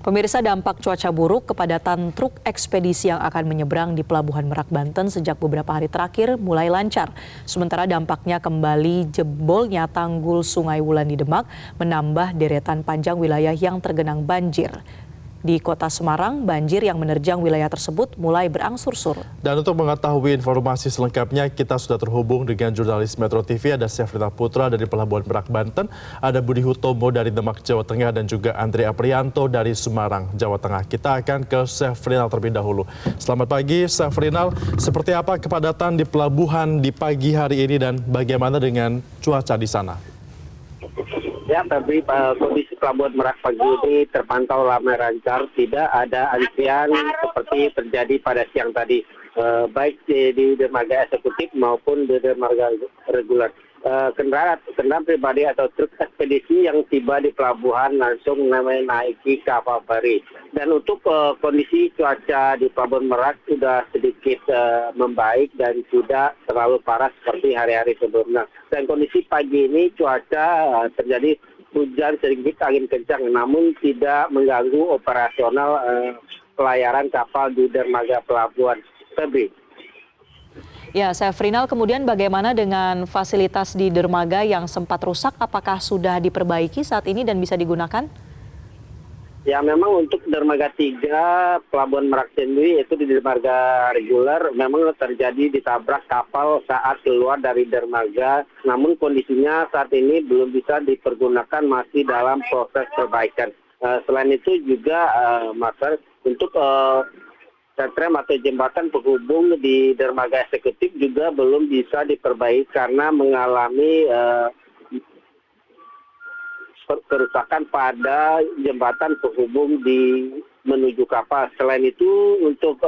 Pemirsa, dampak cuaca buruk, kepadatan truk ekspedisi yang akan menyeberang di Pelabuhan Merak, Banten sejak beberapa hari terakhir mulai lancar. Sementara dampaknya kembali jebolnya tanggul Sungai Wulan di Demak menambah deretan panjang wilayah yang tergenang banjir. Di Kota Semarang, banjir yang menerjang wilayah tersebut mulai berangsur-surut. Dan untuk mengetahui informasi selengkapnya, kita sudah terhubung dengan jurnalis Metro TV, ada Syafrinal Putra dari Pelabuhan Merak, Banten, ada Budi Hutomo dari Demak, Jawa Tengah, dan juga Andre Aprianto dari Semarang, Jawa Tengah. Kita akan ke Syafrinal terlebih dahulu. Selamat pagi, Syafrinal. Seperti apa kepadatan di pelabuhan di pagi hari ini dan bagaimana dengan cuaca di sana? Ya, tapi kondisi Pelabuhan Merak pagi ini terpantau ramai lancar, tidak ada antrian seperti terjadi pada siang tadi, baik di dermaga eksekutif maupun di dermaga reguler. Kendaraan pribadi atau truk ekspedisi yang tiba di pelabuhan langsung menaiki kapal feri. Dan untuk kondisi cuaca di Pelabuhan Merak sudah sedikit membaik dan tidak terlalu parah seperti hari-hari sebelumnya. Dan kondisi pagi ini cuaca terjadi hujan sedikit, angin kencang, namun tidak mengganggu operasional pelayaran kapal di dermaga pelabuhan. Febri. Ya, Syafrinal, kemudian bagaimana dengan fasilitas di dermaga yang sempat rusak? Apakah sudah diperbaiki saat ini dan bisa digunakan? Ya, memang untuk dermaga 3 Pelabuhan Merak sendiri, yaitu di dermaga reguler, memang terjadi ditabrak kapal saat keluar dari dermaga. Namun kondisinya saat ini belum bisa dipergunakan, masih dalam proses perbaikan. Selain itu juga, untuk tram atau jembatan penghubung di dermaga eksekutif juga belum bisa diperbaiki karena mengalami kerusakan pada jembatan penghubung menuju kapal. Selain itu untuk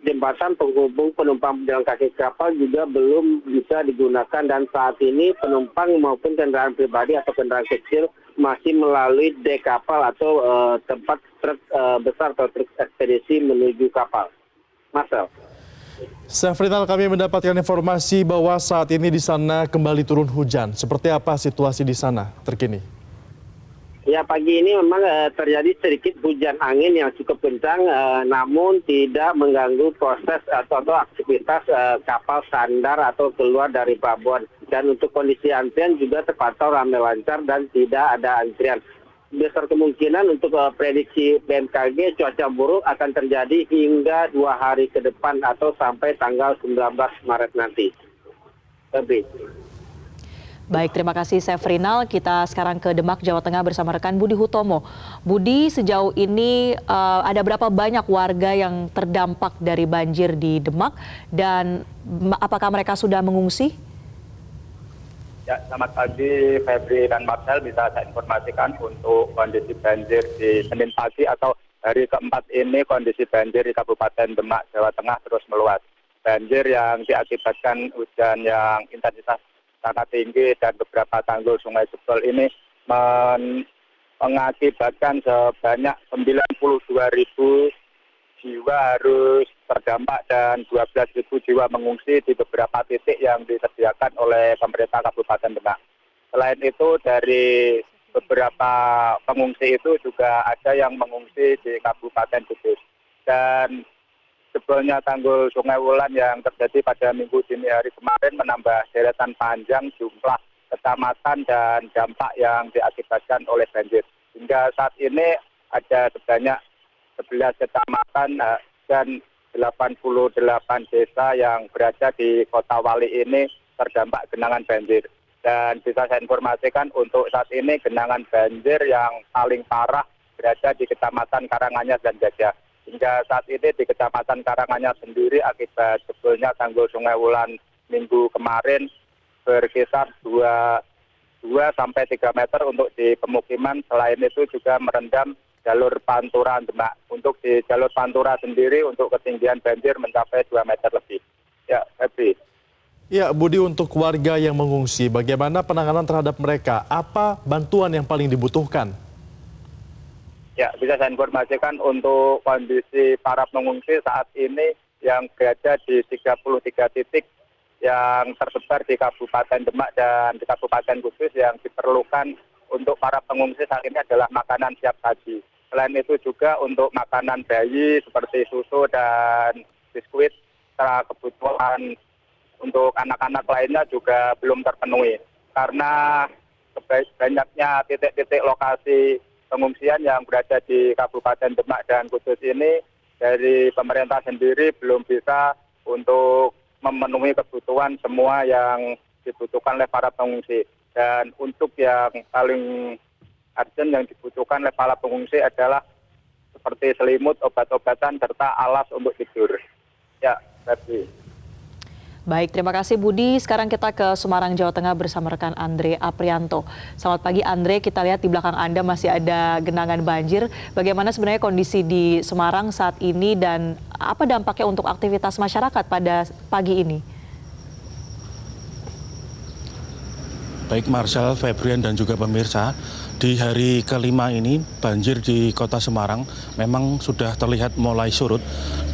jembatan penghubung penumpang pejalan kaki kapal juga belum bisa digunakan, dan saat ini penumpang maupun kendaraan pribadi atau kendaraan kecil masih melalui dek kapal atau tempat truk besar atau truk ekspedisi menuju kapal. Marcel. Syafrinal, kami mendapatkan informasi bahwa saat ini di sana kembali turun hujan. Seperti apa situasi di sana terkini? Ya, pagi ini memang terjadi sedikit hujan angin yang cukup kencang, namun tidak mengganggu proses atau aktivitas kapal sandar atau keluar dari pelabuhan. Dan untuk kondisi antrian juga terpantau ramai lancar dan tidak ada antrian. Besar kemungkinan untuk prediksi BMKG cuaca buruk akan terjadi hingga 2 hari ke depan atau sampai tanggal 19 Maret nanti. Lebih. Baik, terima kasih Syafrinal. Kita sekarang ke Demak, Jawa Tengah bersama rekan Budi Hutomo. Budi, sejauh ini ada berapa banyak warga yang terdampak dari banjir di Demak dan apakah mereka sudah mengungsi? Ya, selamat pagi Febri dan Marcel. Bisa saya informasikan untuk kondisi banjir di Senin pagi atau hari keempat ini, kondisi banjir di Kabupaten Demak, Jawa Tengah terus meluas. Banjir yang diakibatkan hujan yang intensitas sangat tinggi dan beberapa tanggul Sungai Jebol ini mengakibatkan sebanyak 92.000 jiwa harus terdampak dan 12.000 jiwa mengungsi di beberapa titik yang disediakan oleh pemerintah Kabupaten Demak. Selain itu, dari beberapa pengungsi itu juga ada yang mengungsi di Kabupaten Kudus. Dan jebolnya tanggul Sungai Wulan yang terjadi pada Minggu dini hari kemarin menambah deretan panjang jumlah kecamatan dan dampak yang diakibatkan oleh banjir. Hingga saat ini ada sebanyak 11 kecamatan dan 88 desa yang berada di Kota Wali ini terdampak genangan banjir. Dan bisa saya informasikan untuk saat ini genangan banjir yang paling parah berada di Kecamatan Karanganyar dan Gajah. Hingga saat ini di Kecamatan Karanganyar sendiri akibat jebolnya tanggul Sungai Wulan minggu kemarin berkisar 2 sampai 3 meter untuk di pemukiman. Selain itu juga merendam jalur Pantura Demak. Untuk di jalur Pantura sendiri untuk ketinggian banjir mencapai 2 meter lebih. Ya, Febri. Ya, Budi, untuk warga yang mengungsi, bagaimana penanganan terhadap mereka? Apa bantuan yang paling dibutuhkan? Ya, bisa saya informasikan untuk kondisi para pengungsi saat ini yang berada di 33 titik yang tersebar di Kabupaten Demak dan di Kabupaten Kudus yang diperlukan untuk para pengungsi saat ini adalah makanan siap saji. Selain itu juga untuk makanan bayi seperti susu dan biskuit, serta kebutuhan untuk anak-anak lainnya juga belum terpenuhi. Karena banyaknya titik-titik lokasi pengungsian yang berada di Kabupaten Demak dan Kudus ini, dari pemerintah sendiri belum bisa untuk memenuhi kebutuhan semua yang dibutuhkan oleh para pengungsi. Dan untuk yang paling urgent yang dibutuhkan oleh para pengungsi adalah seperti selimut, obat-obatan, serta alas untuk tidur. Ya, Ferdi. Baik, terima kasih Budi. Sekarang kita ke Semarang, Jawa Tengah bersama rekan Andre Aprianto. Selamat pagi Andre, kita lihat di belakang Anda masih ada genangan banjir. Bagaimana sebenarnya kondisi di Semarang saat ini dan apa dampaknya untuk aktivitas masyarakat pada pagi ini? Baik Marcel, Febrian dan juga pemirsa, di hari kelima ini banjir di kota Semarang memang sudah terlihat mulai surut.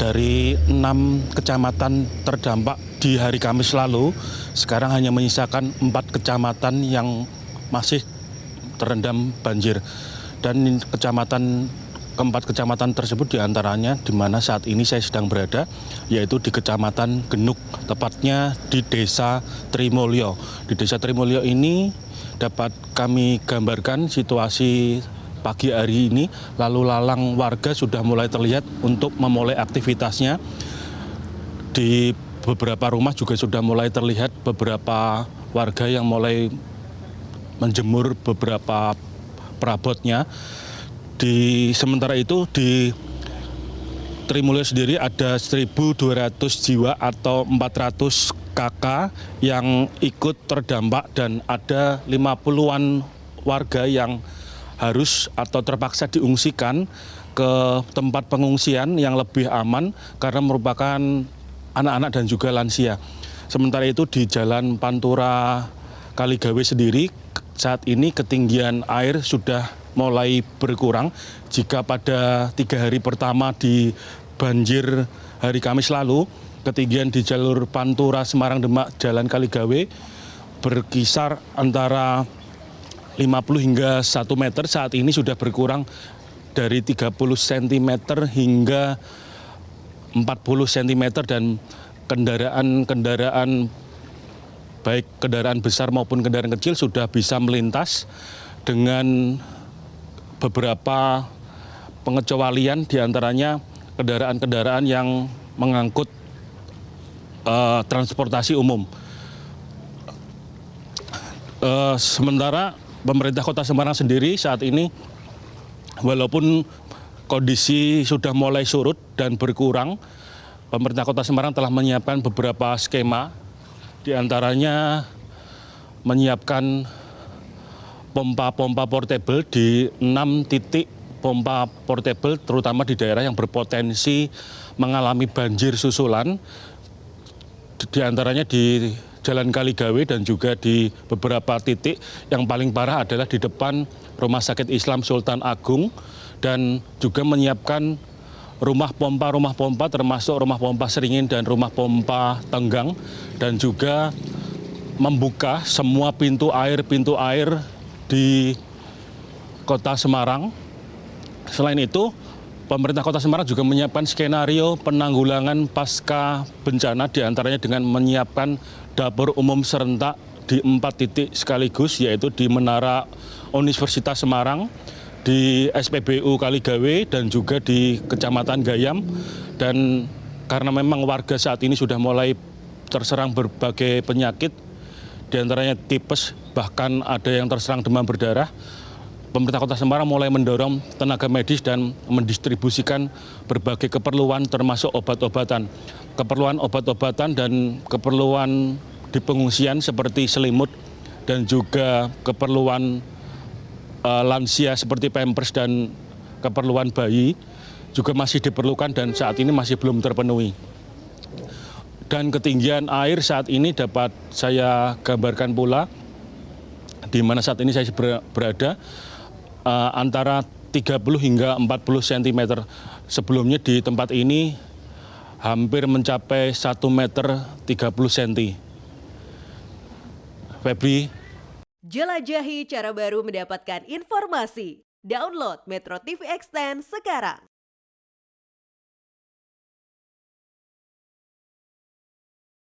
Dari 6 kecamatan terdampak di hari Kamis lalu, sekarang hanya menyisakan 4 kecamatan yang masih terendam banjir. Dan keempat kecamatan tersebut diantaranya di mana saat ini saya sedang berada, yaitu di Kecamatan Genuk, tepatnya di Desa Trimulyo. Di Desa Trimulyo ini dapat kami gambarkan situasi pagi hari ini, lalu lalang warga sudah mulai terlihat untuk memulai aktivitasnya. Di beberapa rumah juga sudah mulai terlihat beberapa warga yang mulai menjemur beberapa perabotnya. Sementara itu di Trimulyo sendiri ada 1.200 jiwa atau 400 kakak yang ikut terdampak dan ada 50-an warga yang harus atau terpaksa diungsikan ke tempat pengungsian yang lebih aman karena merupakan anak-anak dan juga lansia. Sementara itu di Jalan Pantura Kaligawe sendiri saat ini ketinggian air sudah mulai berkurang. Jika pada 3 hari pertama di banjir hari Kamis lalu, ketinggian di jalur Pantura Semarang Demak Jalan Kaligawe berkisar antara 50 hingga 1 meter, saat ini sudah berkurang dari 30 cm hingga 40 cm dan kendaraan baik kendaraan besar maupun kendaraan kecil sudah bisa melintas dengan beberapa pengecualian, diantaranya kendaraan-kendaraan yang mengangkut transportasi umum. Sementara pemerintah Kota Semarang sendiri saat ini, walaupun kondisi sudah mulai surut dan berkurang, pemerintah Kota Semarang telah menyiapkan beberapa skema, diantaranya menyiapkan pompa-pompa portable di 6 titik pompa portable, terutama di daerah yang berpotensi mengalami banjir susulan, diantaranya di Jalan Kaligawe dan juga di beberapa titik. Yang paling parah adalah di depan Rumah Sakit Islam Sultan Agung, dan juga menyiapkan rumah pompa termasuk rumah pompa Seringin dan rumah pompa Tenggang, dan juga membuka semua pintu air di Kota Semarang. Selain itu, pemerintah Kota Semarang juga menyiapkan skenario penanggulangan pasca bencana, diantaranya dengan menyiapkan dapur umum serentak di 4 titik sekaligus, yaitu di Menara Universitas Semarang, di SPBU Kaligawe, dan juga di Kecamatan Gayam. Dan karena memang warga saat ini sudah mulai terserang berbagai penyakit, diantaranya tipes, bahkan ada yang terserang demam berdarah, pemerintah Kota Semarang mulai mendorong tenaga medis dan mendistribusikan berbagai keperluan termasuk obat-obatan. Keperluan obat-obatan dan keperluan di pengungsian seperti selimut dan juga keperluan lansia seperti pampers dan keperluan bayi juga masih diperlukan dan saat ini masih belum terpenuhi. Dan ketinggian air saat ini dapat saya gambarkan pula, di mana saat ini saya berada, antara 30 hingga 40 cm. Sebelumnya di tempat ini hampir mencapai 1 meter 30 cm. Febri. Jelajahi cara baru mendapatkan informasi. Download Metro TV Extend sekarang.